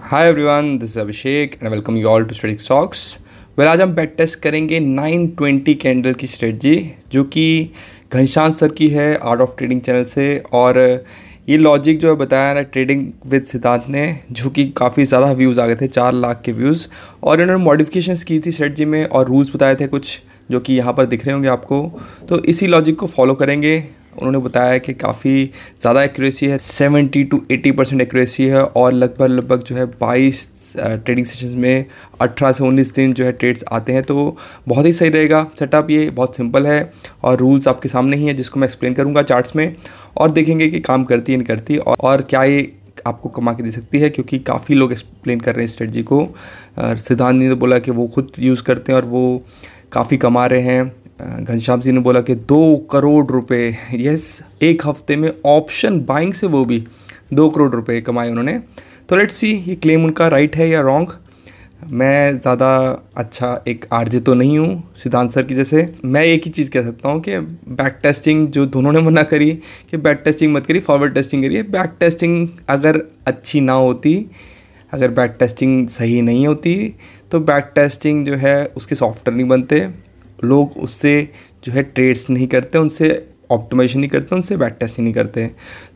Hi everyone, this is Abhishek and welcome you all to study stocks. आज हम back test करेंगे 920 candle की strategy जो कि घनश्याम सर की है आर्ट ऑफ ट्रेडिंग चैनल से। और ये लॉजिक जो है बताया ना ट्रेडिंग विद सिद्धांत ने, जो कि काफ़ी ज़्यादा व्यूज़ आ गए थे, 4 लाख के व्यूज़। और इन्होंने मॉडिफिकेशंस की थी स्ट्रेटजी में और रूल्स बताए थे कुछ जो कि यहाँ पर दिख रहे होंगे आपको। तो इसी लॉजिक को फॉलो करेंगे। उन्होंने बताया कि काफ़ी ज़्यादा एक्यूरेसी है, 70 to 80% एक्यूरेसी है और लगभग जो है 22 ट्रेडिंग सेशंस में 18 से 19 दिन जो है ट्रेड्स आते हैं। तो बहुत ही सही रहेगा सेटअप। ये बहुत सिंपल है और रूल्स आपके सामने ही है जिसको मैं एक्सप्लेन करूँगा चार्ट्स में, और देखेंगे कि काम करती है नहीं करती और क्या ये आपको कमा के दे सकती है, क्योंकि काफ़ी लोग एक्सप्लेन कर रहे हैं स्ट्रेटजी को। सिद्धांत ने बोला कि वो खुद यूज़ करते हैं और वो काफ़ी कमा रहे हैं। घनश्याम जी ने बोला कि 2 करोड़ रुपए, यस, एक हफ्ते में ऑप्शन बाइंग से वो भी 2 करोड़ रुपए कमाए उन्होंने। तो लेट्स सी ये क्लेम उनका राइट है या रॉन्ग। मैं ज़्यादा अच्छा एक आरजे तो नहीं हूँ सिद्धांत सर की जैसे। मैं एक ही चीज़ कह सकता हूँ कि बैक टेस्टिंग जो दोनों ने मना करी कि बैक टेस्टिंग मत करिए, फॉरवर्ड टेस्टिंग करिए। बैक टेस्टिंग अगर अच्छी ना होती, अगर बैक टेस्टिंग सही नहीं होती तो बैक टेस्टिंग जो है उसके सॉफ्टवेयर नहीं बनते, लोग उससे जो है ट्रेड्स नहीं करते, उनसे ऑप्टिमाइजेशन नहीं करते, उनसे बैक टेस्टिंग नहीं करते।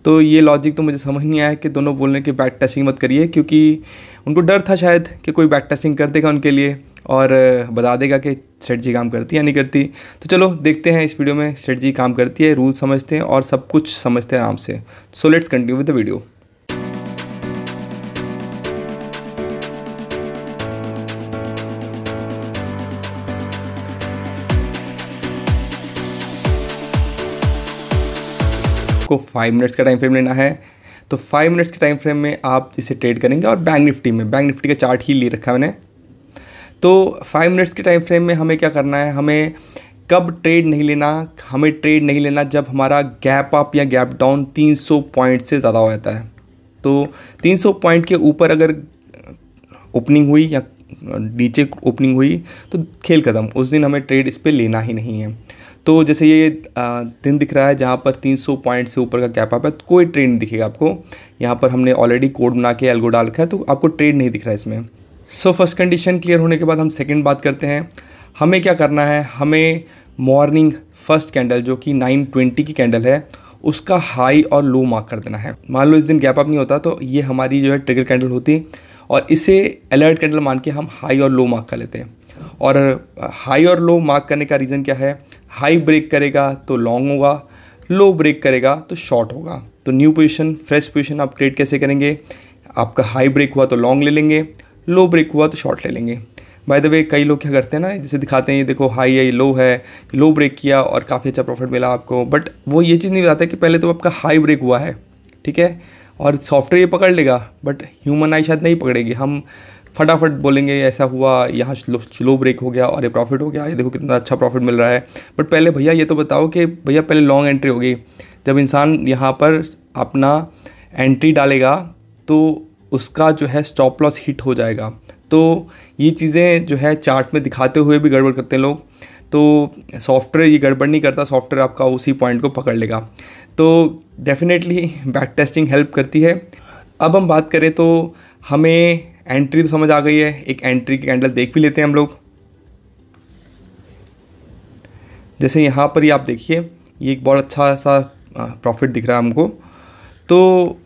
तो ये लॉजिक तो मुझे समझ नहीं आया कि दोनों बोलने कि बैक टेस्टिंग मत करिए, क्योंकि उनको डर था शायद कि कोई बैक टेस्टिंग कर देगा उनके लिए और बता देगा कि स्ट्रेटजी काम करती है या नहीं करती। तो चलो देखते हैं इस वीडियो में स्ट्रेटजी काम करती है, रूल समझते हैं और सब कुछ समझते हैं आराम से। So let's continue with the video. को 5 मिनट्स का टाइम फ्रेम लेना है। तो 5 मिनट्स के टाइम फ्रेम में आप इसे ट्रेड करेंगे और बैंक निफ्टी का चार्ट ही ले रखा है मैंने। तो 5 मिनट्स के टाइम फ्रेम में हमें क्या करना है, हमें कब ट्रेड नहीं लेना, हमें ट्रेड नहीं लेना जब हमारा गैप अप या गैप डाउन 300 पॉइंट से ज़्यादा हो जाता है। तो 300 पॉइंट के ऊपर अगर ओपनिंग हुई या नीचे ओपनिंग हुई तो खेल ख़त्म, उस दिन हमें ट्रेड इस पर लेना ही नहीं है। तो जैसे ये दिन दिख रहा है जहाँ पर 300 पॉइंट से ऊपर का गैप अप है, तो कोई ट्रेड नहीं दिखेगा आपको। यहाँ पर हमने ऑलरेडी कोड बना के एल्गो डाल रखा है, तो आपको ट्रेड नहीं दिख रहा है इसमें। सो फर्स्ट कंडीशन क्लियर होने के बाद हम सेकंड बात करते हैं। हमें क्या करना है, हमें मॉर्निंग फर्स्ट कैंडल जो कि 920 की कैंडल है उसका हाई और लो मार्क कर देना है। मान लो इस दिन गैप अप नहीं होता तो ये हमारी जो है ट्रिगर कैंडल होती और इसे अलर्ट कैंडल मान के हम हाई और लो मार्क कर लेते हैं। और हाई और लो मार्क करने का रीज़न क्या है, हाई ब्रेक करेगा तो लॉन्ग होगा, लो ब्रेक करेगा तो शॉर्ट होगा। तो न्यू पोजीशन, फ्रेश पोजीशन आप ट्रेड कैसे करेंगे, आपका हाई ब्रेक हुआ तो लॉन्ग ले लेंगे, लो ब्रेक हुआ तो शॉर्ट ले लेंगे। बाय द वे कई लोग क्या करते हैं ना, जैसे दिखाते हैं ये देखो हाई है, ये लो है, लो ब्रेक किया और काफ़ी अच्छा प्रॉफिट मिला आपको, बट वो ये चीज़ नहीं बताते कि पहले तो आपका हाई ब्रेक हुआ है, ठीक है, और सॉफ्टवेयर ये पकड़ लेगा बट ह्यूमन आई शायद नहीं पकड़ेगी। हम फटाफट बोलेंगे ऐसा हुआ, यहाँ स्लो ब्रेक हो गया और ये प्रॉफिट हो गया, ये देखो कितना अच्छा प्रॉफिट मिल रहा है। बट पहले भैया ये तो बताओ कि भैया पहले लॉन्ग एंट्री होगी। जब इंसान यहाँ पर अपना एंट्री डालेगा तो उसका जो है स्टॉप लॉस हिट हो जाएगा। तो ये चीज़ें जो है चार्ट में दिखाते हुए भी गड़बड़ करते हैं लोग। तो सॉफ्टवेयर ये गड़बड़ नहीं करता, सॉफ्टवेयर आपका उसी पॉइंट को पकड़ लेगा। तो डेफिनेटली बैक टेस्टिंग हेल्प करती है। अब हम बात करें तो हमें एंट्री तो समझ आ गई है, एक एंट्री की कैंडल देख भी लेते हैं हम लोग। जैसे यहाँ पर ही आप देखिए ये एक बहुत अच्छा सा प्रॉफिट दिख रहा है हमको। तो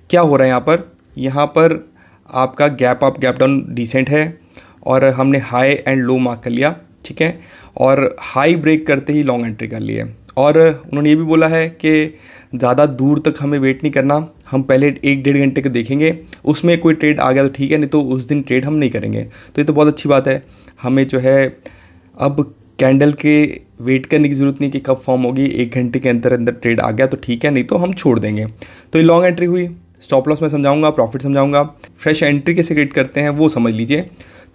क्या हो रहा है यहाँ पर आपका gap up gap down decent है और हमने हाई एंड लो मार्क कर लिया, ठीक है, और हाई ब्रेक करते ही लॉन्ग एंट्री कर लिए। और उन्होंने ये भी बोला है कि ज़्यादा दूर तक हमें वेट नहीं करना, हम पहले 1-1.5 घंटे का देखेंगे, उसमें कोई ट्रेड आ गया तो ठीक है, नहीं तो उस दिन ट्रेड हम नहीं करेंगे। तो ये तो बहुत अच्छी बात है। हमें जो है अब कैंडल के वेट करने की ज़रूरत नहीं कि कब फॉर्म होगी, 1 घंटे के अंदर अंदर ट्रेड आ गया तो ठीक है, नहीं तो हम छोड़ देंगे। तो ये लॉन्ग एंट्री हुई, स्टॉप लॉस मैं समझाऊंगा, प्रॉफिट समझाऊंगा, फ्रेश एंट्री कैसे क्रिएट करते हैं वो समझ लीजिए।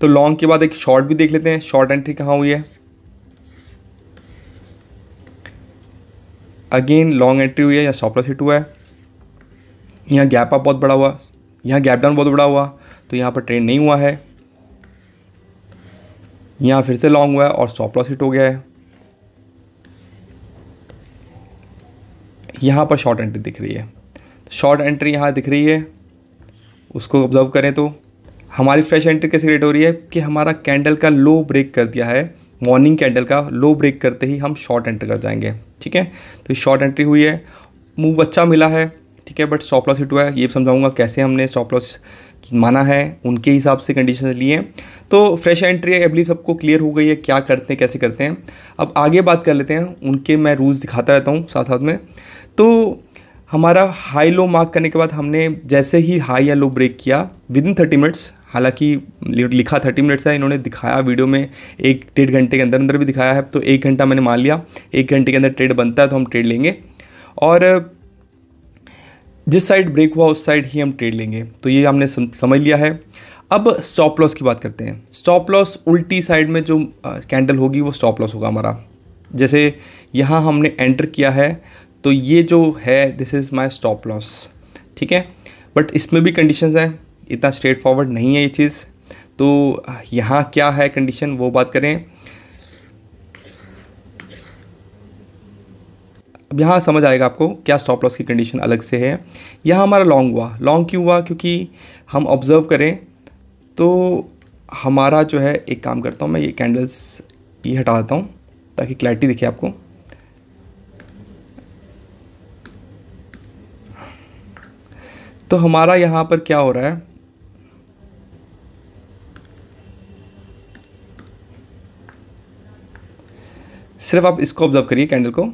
तो लॉन्ग के बाद एक शॉर्ट भी देख लेते हैं, शॉर्ट एंट्री कहाँ हुई है। अगेन लॉन्ग एंट्री हुई है या स्टॉप लॉस हिट हुआ है। यहाँ गैप अप बहुत बड़ा हुआ, यहाँ गैप डाउन बहुत बड़ा हुआ, तो यहाँ पर ट्रेड नहीं हुआ है। यहाँ फिर से लॉन्ग हुआ है और स्टॉप लॉस हिट हो गया है। यहाँ पर शॉर्ट एंट्री दिख रही है, शॉर्ट एंट्री यहाँ दिख रही है, उसको ऑब्जर्व करें तो हमारी फ्रेश एंट्री कैसे क्रिएट हो रही है कि हमारा कैंडल का लो ब्रेक कर दिया है, मॉर्निंग कैंडल का लो ब्रेक करते ही हम शॉर्ट एंटर कर जाएंगे। ठीक है, तो शॉर्ट एंट्री हुई है, मूव अच्छा मिला है। ठीक है, बट स्टॉप लॉस हिट हुआ है, ये समझाऊंगा कैसे हमने स्टॉप लॉस माना है, उनके हिसाब से कंडीशन लिए हैं। तो फ्रेश एंट्री आई बिलीव सबको क्लियर हो गई है क्या करते हैं कैसे करते हैं। अब आगे बात कर लेते हैं, उनके मैं रूल्स दिखाता रहता हूँ साथ साथ में। तो हमारा हाई लो मार्क करने के बाद हमने जैसे ही हाई या लो ब्रेक किया विद इन 30 मिनट्स, हालांकि लिखा 30 मिनट्स है, इन्होंने दिखाया वीडियो में 1-1.5 घंटे के अंदर अंदर भी दिखाया है, तो 1 घंटा मैंने मान लिया, 1 घंटे के अंदर ट्रेड बनता है तो हम ट्रेड लेंगे, और जिस साइड ब्रेक हुआ उस साइड ही हम ट्रेड लेंगे। तो ये हमने समझ लिया है। अब स्टॉप लॉस की बात करते हैं। स्टॉप लॉस उल्टी साइड में जो कैंडल होगी वो स्टॉप लॉस होगा हमारा। जैसे यहाँ हमने एंटर किया है तो ये जो है this is my stop loss. ठीक है, बट इसमें भी कंडीशंस हैं, इतना स्ट्रेट फॉरवर्ड नहीं है ये चीज़। तो यहाँ क्या है कंडीशन वो बात करें। अब यहाँ समझ आएगा आपको क्या स्टॉप लॉस की कंडीशन अलग से है। यहाँ हमारा लॉन्ग हुआ, लॉन्ग क्यों हुआ, क्योंकि हम ऑब्ज़र्व करें तो हमारा जो है, एक काम करता हूँ मैं, ये कैंडल्स ये हटा देता हूँ ताकि क्लैरिटी दिखे आपको। तो हमारा यहाँ पर क्या हो रहा है, सिर्फ आप इसको ऑब्जर्व करिए कैंडल को।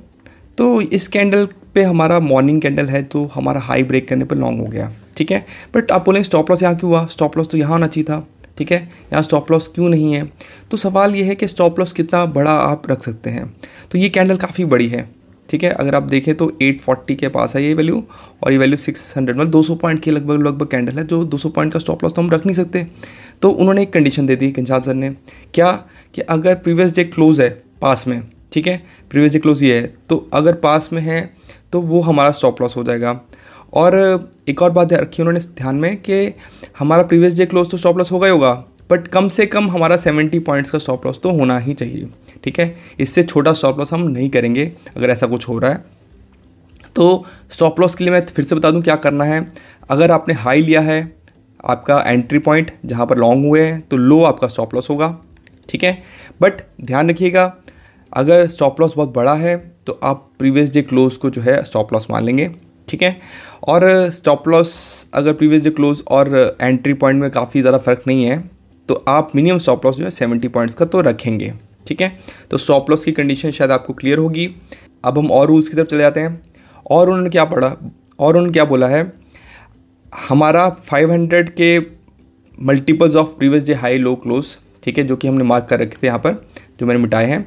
तो इस कैंडल पे हमारा मॉर्निंग कैंडल है तो हमारा हाई ब्रेक करने पर लॉन्ग हो गया। ठीक है, बट आप बोलेंगे स्टॉप लॉस यहाँ क्यों हुआ, स्टॉप लॉस तो यहाँ होना चाहिए था। ठीक है, यहाँ स्टॉप लॉस क्यों नहीं है। तो सवाल ये है कि स्टॉप लॉस कितना बड़ा आप रख सकते हैं। तो ये कैंडल काफ़ी बड़ी है। ठीक है, अगर आप देखें तो 840 के पास है ये वैल्यू, और ये वैल्यू 600 मतलब 200 पॉइंट के लगभग कैंडल है, जो 200 पॉइंट का स्टॉप लॉस तो हम रख नहीं सकते। तो उन्होंने एक कंडीशन दे दी घनश्याम सर ने, क्या कि अगर प्रीवियस डे क्लोज है पास में, ठीक है, प्रीवियस डे क्लोज ये है, तो अगर पास में है तो वो हमारा स्टॉप लॉस हो जाएगा। और एक और बात रखी उन्होंने ध्यान में कि हमारा प्रीवियस डे क्लोज तो स्टॉप लॉस होगा ही होगा, बट कम से कम हमारा 70 पॉइंट्स का स्टॉप लॉस तो होना ही चाहिए। ठीक है, इससे छोटा स्टॉप लॉस हम नहीं करेंगे अगर ऐसा कुछ हो रहा है। तो स्टॉप लॉस के लिए मैं फिर से बता दूं क्या करना है। अगर आपने हाई लिया है, आपका एंट्री पॉइंट जहां पर लॉन्ग हुए हैं, तो लो आपका स्टॉप लॉस होगा। ठीक है, बट ध्यान रखिएगा अगर स्टॉप लॉस बहुत बड़ा है तो आप प्रीवियस डे क्लोज को जो है स्टॉप लॉस मान लेंगे। ठीक है, और स्टॉप लॉस अगर प्रीवियस डे क्लोज और एंट्री पॉइंट में काफ़ी ज़्यादा फर्क नहीं है तो आप मिनिमम स्टॉप लॉस जो है 70 पॉइंट्स का तो रखेंगे। ठीक है, तो स्टॉप लॉस की कंडीशन शायद आपको क्लियर होगी। अब हम और रूल्स की तरफ चले जाते हैं। और उन्होंने क्या पढ़ा, और उन्होंने क्या बोला है, हमारा 500 के multiples of previous day high low close, ठीक है, जो कि हमने मार्क कर रखे थे यहाँ पर, जो मैंने मिटाए हैं,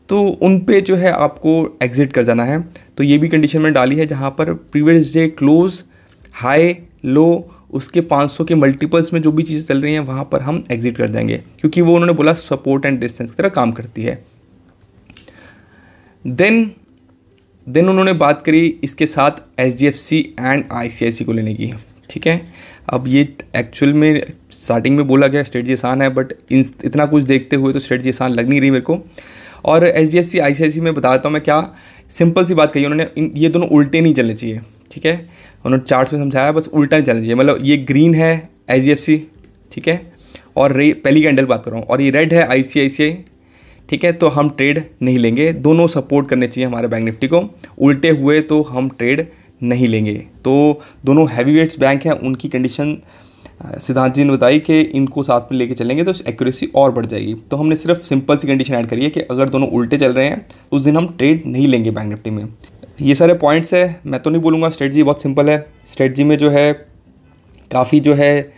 तो उन पे जो है आपको एग्जिट कर जाना है। तो ये भी कंडीशन मैंने डाली है जहाँ पर previous day close high low उसके 500 के मल्टीपल्स में जो भी चीज़ें चल रही हैं वहाँ पर हम एग्जिट कर जाएंगे, क्योंकि वो उन्होंने बोला सपोर्ट एंड डिस्टेंस की तरह काम करती है। देन उन्होंने बात करी इसके साथ HDFC एंड ICICI को लेने की। ठीक है, अब ये एक्चुअल में स्टार्टिंग में बोला गया स्ट्रेटजी आसान है, बट इतना कुछ देखते हुए तो स्ट्रेटजी आसान लग नहीं रही मेरे को। और HDFC ICICI में बता देता हूँ मैं क्या, सिंपल सी बात कही उन्होंने, ये दोनों उल्टे नहीं चलने चाहिए। ठीक है, उन्होंने चार्ट में समझाया बस उल्टा नहीं चलना चाहिए। मतलब ये ग्रीन है HDFC, ठीक है, और पहली कैंडल बात कर रहा हूँ, और ये रेड है ICICI। ठीक है, तो हम ट्रेड नहीं लेंगे, दोनों सपोर्ट करने चाहिए हमारे बैंक निफ्टी को, उल्टे हुए तो हम ट्रेड नहीं लेंगे। तो दोनों हैवी वेट्स बैंक हैं, उनकी कंडीशन सिद्धांत जी ने बताई कि इनको साथ में लेके चलेंगे तो एक्यूरेसी और बढ़ जाएगी। तो हमने सिर्फ सिंपल सी कंडीशन ऐड करी है कि अगर दोनों उल्टे चल रहे हैं उस दिन हम ट्रेड नहीं लेंगे बैंक निफ्टी में। ये सारे पॉइंट्स है, मैं तो नहीं बोलूँगा, स्ट्रेटजी बहुत सिंपल है। स्ट्रेटजी में जो है काफ़ी जो है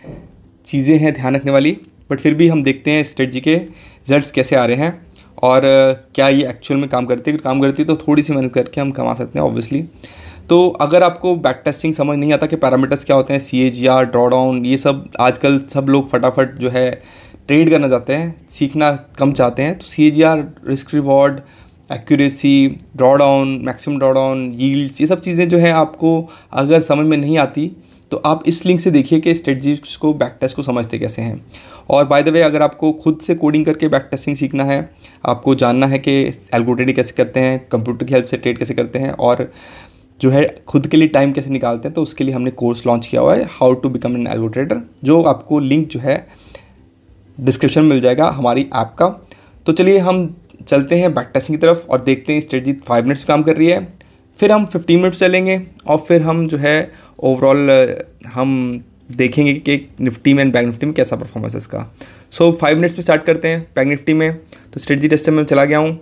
चीज़ें हैं ध्यान रखने वाली, बट फिर भी हम देखते हैं स्ट्रेटजी के रिजल्ट्स कैसे आ रहे हैं और क्या ये एक्चुअल में काम करती है। अगर काम करती है तो थोड़ी सी मेहनत करके हम कमा सकते हैं ऑब्वियसली। तो अगर आपको बैक टेस्टिंग समझ नहीं आता कि पैरामीटर्स क्या होते हैं, CAGR, ड्रॉडाउन, ये सब आजकल सब लोग फटाफट जो है ट्रेड करना चाहते हैं, सीखना कम चाहते हैं। तो CAGR, risk reward, accuracy, drawdown, maximum drawdown, yields, ये सब चीज़ें जो है आपको अगर समझ में नहीं आती तो आप इस लिंक से देखिए कि स्ट्रेटजीज को, बैक टेस्ट को समझते कैसे हैं। और बाय द वे अगर आपको खुद से कोडिंग करके बैक टेस्टिंग सीखना है, आपको जानना है कि एल्गो ट्रेडिंग कैसे करते हैं, कंप्यूटर की हेल्प से ट्रेड कैसे करते हैं और जो है खुद के लिए टाइम कैसे निकालते हैं, तो उसके लिए हमने कोर्स लॉन्च किया हुआ है, how to become an algo trader, जो आपको लिंक जो है डिस्क्रिप्शन में मिल जाएगा हमारी ऐप का। तो चलिए हम चलते हैं बैक टेस्टिंग की तरफ और देखते हैं स्ट्रेटजी 5 मिनट्स काम कर रही है, फिर हम 15 मिनट्स चलेंगे और फिर हम जो है ओवरऑल हम देखेंगे कि निफ्टी में एंड बैंक निफ्टी में कैसा परफॉर्मेंस है इसका। सो 5 मिनट्स पे स्टार्ट करते हैं बैंक निफ्टी में। तो स्ट्रेटजी टेस्टर में चला गया हूँ,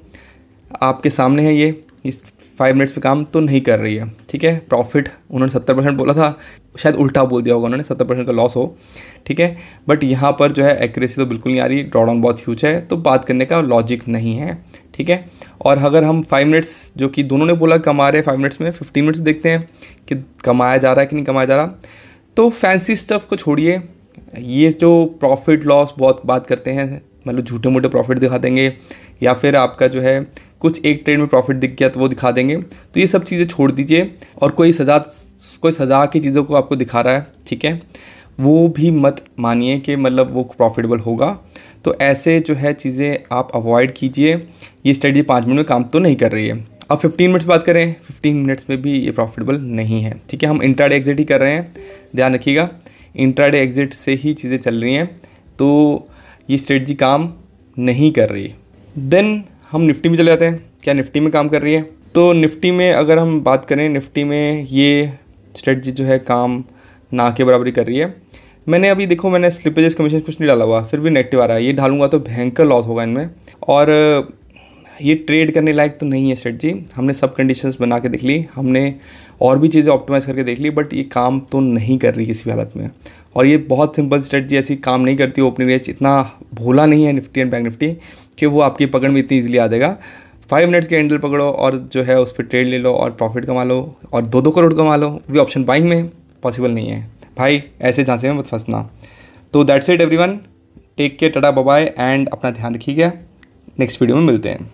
आपके सामने है ये, इस 5 मिनट्स पे काम तो नहीं कर रही है, ठीक है। प्रॉफिट उन्होंने 70% बोला था, शायद उल्टा बोल दिया होगा उन्होंने, 70% का लॉस हो, ठीक है। बट यहाँ पर जो है एक्यूरेसी तो बिल्कुल नहीं आ रही, ड्रॉडाउन बहुत ह्यूज है, तो बात करने का लॉजिक नहीं है, ठीक है। और अगर हम 5 मिनट्स जो कि दोनों ने बोला कमा रहे 5 मिनट्स में, 15 मिनट्स देखते हैं कि कमाया जा रहा है कि नहीं कमाया जा रहा। तो फैंसी स्टफ़ को छोड़िए, ये जो प्रॉफिट लॉस बहुत बात करते हैं, मतलब झूठे मूठे प्रॉफिट दिखा देंगे या फिर आपका जो है कुछ एक ट्रेड में प्रॉफिट दिख गया तो वो दिखा देंगे, तो ये सब चीज़ें छोड़ दीजिए। और कोई सज़ा की चीज़ों को आपको दिखा रहा है, ठीक है, वो भी मत मानिए कि मतलब वो प्रॉफिटेबल होगा। तो ऐसे जो है चीज़ें आप अवॉइड कीजिए। ये स्ट्रेटजी 5 मिनट में काम तो नहीं कर रही है। अब 15 मिनट्स बात करें, 15 मिनट्स में भी ये प्रॉफिटेबल नहीं है, ठीक है। हम इंट्राडे एग्जिट ही कर रहे हैं, ध्यान रखिएगा, इंट्राडे एग्जिट से ही चीज़ें चल रही हैं, तो ये स्ट्रेटजी काम नहीं कर रही। देन हम निफ्टी में चले जाते हैं, क्या निफ्टी में काम कर रही है। तो निफ्टी में अगर हम बात करें, निफ्टी में ये स्ट्रेटजी जो है काम ना के बराबरी कर रही है। मैंने अभी देखो, मैंने स्लिपेजेस कमीशन कुछ नहीं डाला हुआ, फिर भी नेगेटिव आ रहा है। ये डालूंगा तो भयंकर लॉस होगा इनमें, और ये ट्रेड करने लायक तो नहीं है स्ट्रेटजी। हमने सब कंडीशंस बना के देख ली, हमने और भी चीज़ें ऑप्टिमाइज़ करके देख ली, बट ये काम तो नहीं कर रही किसी भी हालत में। और ये बहुत सिंपल स्ट्रेटजी ऐसी काम नहीं करती। ओपनिंग रेंज इतना भोला नहीं है निफ्टी एंड बैंक निफ्टी कि वो आपकी पकड़ में इतनी ईजिली आ जाएगा। 5 मिनट्स के हैंडल पकड़ो और जो है उस पर ट्रेड ले लो और प्रॉफिट कमा लो और 2-2 करोड़ कमा लो, भी ऑप्शन बाइंग में पॉसिबल नहीं है भाई, ऐसे झांसे में मत फंसना। तो that's it everyone, take care, tata bye bye, and अपना ध्यान रखिएगा। नेक्स्ट वीडियो में मिलते हैं।